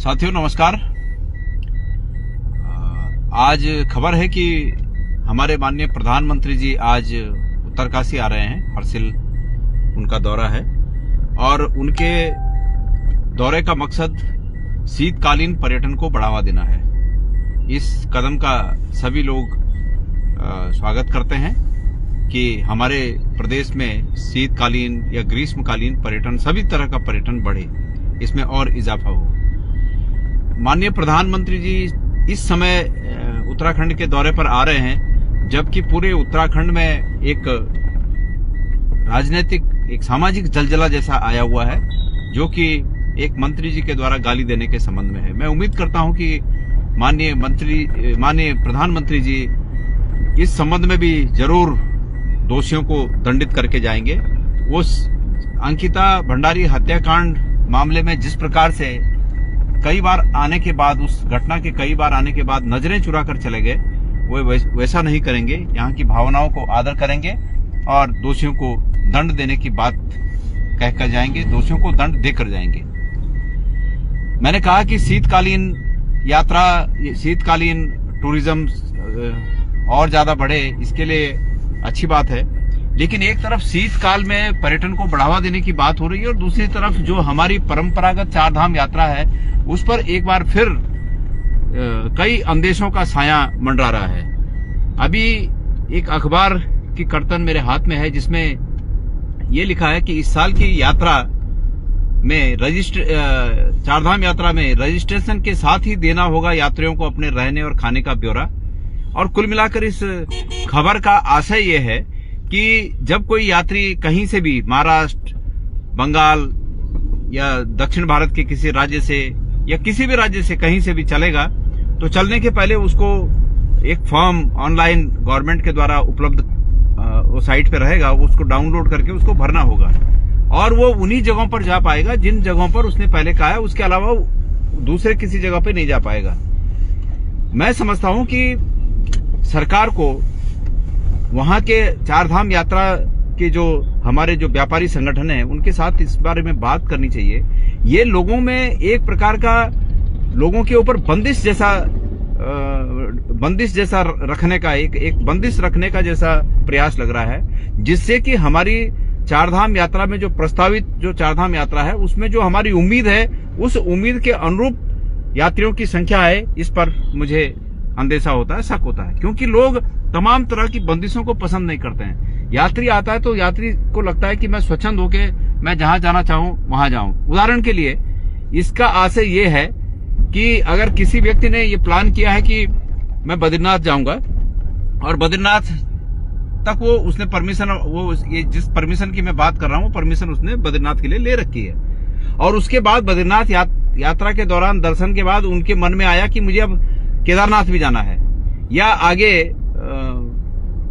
साथियों नमस्कार। आज खबर है कि हमारे माननीय प्रधानमंत्री जी आज उत्तरकाशी आ रहे हैं। हरसिल उनका दौरा है और उनके दौरे का मकसद शीतकालीन पर्यटन को बढ़ावा देना है। इस कदम का सभी लोग स्वागत करते हैं कि हमारे प्रदेश में शीतकालीन या ग्रीष्मकालीन पर्यटन, सभी तरह का पर्यटन बढ़े, इसमें और इजाफा हो। माननीय प्रधानमंत्री जी इस समय उत्तराखंड के दौरे पर आ रहे हैं, जबकि पूरे उत्तराखंड में एक राजनीतिक, एक सामाजिक जलजला जैसा आया हुआ है, जो कि एक मंत्री जी के द्वारा गाली देने के संबंध में है। मैं उम्मीद करता हूं कि माननीय प्रधानमंत्री जी इस संबंध में भी जरूर दोषियों को दंडित करके जाएंगे। उस अंकिता भंडारी हत्याकांड मामले में जिस प्रकार से कई बार आने के बाद, उस घटना के कई बार आने के बाद नजरें चुरा कर चले गए, वो वैसा नहीं करेंगे। यहाँ की भावनाओं को आदर करेंगे और दोषियों को दंड देने की बात कहकर जाएंगे, दोषियों को दंड देकर जाएंगे। मैंने कहा कि शीतकालीन यात्रा, शीतकालीन टूरिज्म और ज्यादा बढ़े, इसके लिए अच्छी बात है। लेकिन एक तरफ शीतकाल में पर्यटन को बढ़ावा देने की बात हो रही है और दूसरी तरफ जो हमारी परंपरागत चारधाम यात्रा है, उस पर एक बार फिर कई अंदेशों का साया मंडरा रहा है। अभी एक अखबार की कर्तन मेरे हाथ में है, जिसमें ये लिखा है कि इस साल की यात्रा में चारधाम यात्रा में रजिस्ट्रेशन के साथ ही देना होगा यात्रियों को अपने रहने और खाने का ब्यौरा। और कुल मिलाकर इस खबर का आशय ये है कि जब कोई यात्री कहीं से भी, महाराष्ट्र, बंगाल या दक्षिण भारत के किसी राज्य से या किसी भी राज्य से कहीं से भी चलेगा, तो चलने के पहले उसको एक फॉर्म ऑनलाइन गवर्नमेंट के द्वारा उपलब्ध वो साइट पे रहेगा, उसको डाउनलोड करके उसको भरना होगा और वो उन्हीं जगहों पर जा पाएगा जिन जगहों पर उसने पहले कहा है। उसके अलावा दूसरे किसी जगह पे नहीं जा पाएगा। मैं समझता हूं कि सरकार को वहां के चारधाम यात्रा के जो हमारे जो व्यापारी संगठन हैं, उनके साथ इस बारे में बात करनी चाहिए। ये लोगों में एक प्रकार का, लोगों के ऊपर बंदिश जैसा रखने का, एक बंदिश रखने का जैसा प्रयास लग रहा है, जिससे कि हमारी चारधाम यात्रा में जो प्रस्तावित जो चारधाम यात्रा है, उसमें जो हमारी उम्मीद है, उस उम्मीद के अनुरूप यात्रियों की संख्या है, इस पर मुझे अंदेशा होता है, शक होता है। क्योंकि लोग तमाम तरह की बंदिशों को पसंद नहीं करते हैं। यात्री आता है तो यात्री को लगता है कि मैं स्वच्छंद होके मैं जहां जाना चाहूं वहां जाऊं। उदाहरण के लिए इसका आशय ये है कि अगर किसी व्यक्ति ने ये प्लान किया है कि मैं बद्रीनाथ जाऊंगा और बद्रीनाथ तक वो उसने परमिशन, वो ये जिस परमिशन की मैं बात कर रहा हूं, परमिशन उसने बद्रीनाथ के लिए ले रखी है, और उसके बाद बद्रीनाथ यात्रा के दौरान, दर्शन के बाद उनके मन में आया कि मुझे अब केदारनाथ भी जाना है या आगे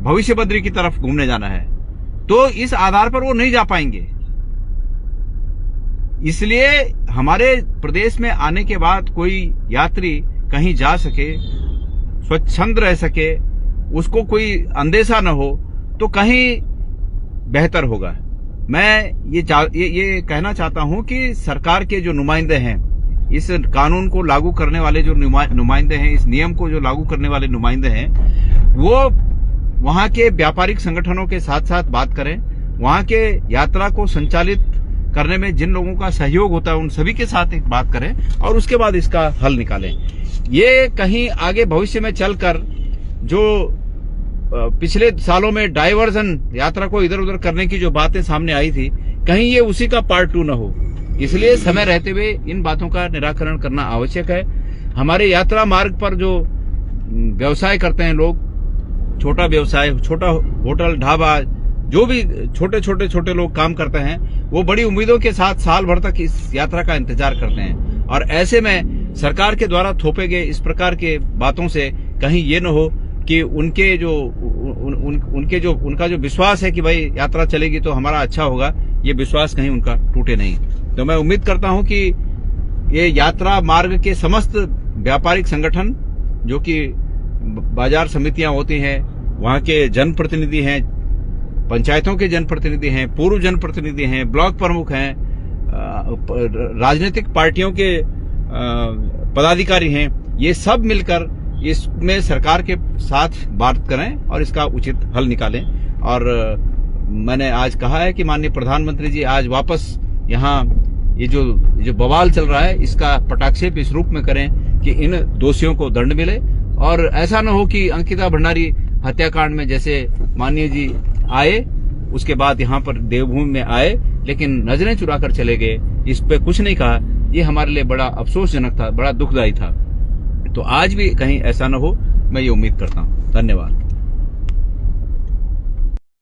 भविष्य बद्री की तरफ घूमने जाना है, तो इस आधार पर वो नहीं जा पाएंगे। इसलिए हमारे प्रदेश में आने के बाद कोई यात्री कहीं जा सके, स्वच्छंद रह सके, उसको कोई अंदेशा न हो, तो कहीं बेहतर होगा। मैं ये कहना चाहता हूं कि सरकार के जो नुमाइंदे हैं, इस कानून को लागू करने वाले जो नुमाइंदे हैं, इस नियम को जो लागू करने वाले नुमाइंदे हैं, वो वहां के व्यापारिक संगठनों के साथ साथ बात करें। वहां के यात्रा को संचालित करने में जिन लोगों का सहयोग होता है, उन सभी के साथ एक बात करें और उसके बाद इसका हल निकालें। ये कहीं आगे भविष्य में चलकर जो पिछले सालों में डाइवर्जन, यात्रा को इधर उधर करने की जो बातें सामने आई थी, कहीं ये उसी का पार्ट 2 न हो। इसलिए समय रहते हुए इन बातों का निराकरण करना आवश्यक है। हमारे यात्रा मार्ग पर जो व्यवसाय करते हैं लोग, छोटा व्यवसाय, छोटा होटल, ढाबा, जो भी छोटे लोग काम करते हैं, वो बड़ी उम्मीदों के साथ साल भर तक इस यात्रा का इंतजार करते हैं। और ऐसे में सरकार के द्वारा थोपे गए इस प्रकार के बातों से कहीं ये न हो कि उनका जो विश्वास है कि भाई यात्रा चलेगी तो हमारा अच्छा होगा, ये विश्वास कहीं उनका टूटे नहीं। तो मैं उम्मीद करता हूं कि ये यात्रा मार्ग के समस्त व्यापारिक संगठन, जो कि बाजार समितियां होती हैं, वहां के जनप्रतिनिधि हैं, पंचायतों के जनप्रतिनिधि हैं, पूर्व जनप्रतिनिधि हैं, ब्लॉक प्रमुख हैं, राजनीतिक पार्टियों के पदाधिकारी हैं, ये सब मिलकर इसमें सरकार के साथ बात करें और इसका उचित हल निकालें। और मैंने आज कहा है कि माननीय प्रधानमंत्री जी आज वापस यहाँ ये जो बवाल चल रहा है इसका पटाक्षेप इस रूप में करें कि इन दोषियों को दंड मिले, और ऐसा न हो कि अंकिता भंडारी हत्याकांड में जैसे माननीय जी आए, उसके बाद यहाँ पर देवभूमि में आए लेकिन नजरें चुरा कर चले गए, इस पे कुछ नहीं कहा। ये हमारे लिए बड़ा अफसोसजनक था, बड़ा दुखदायी था। तो आज भी कहीं ऐसा न हो, मैं ये उम्मीद करता हूँ। धन्यवाद।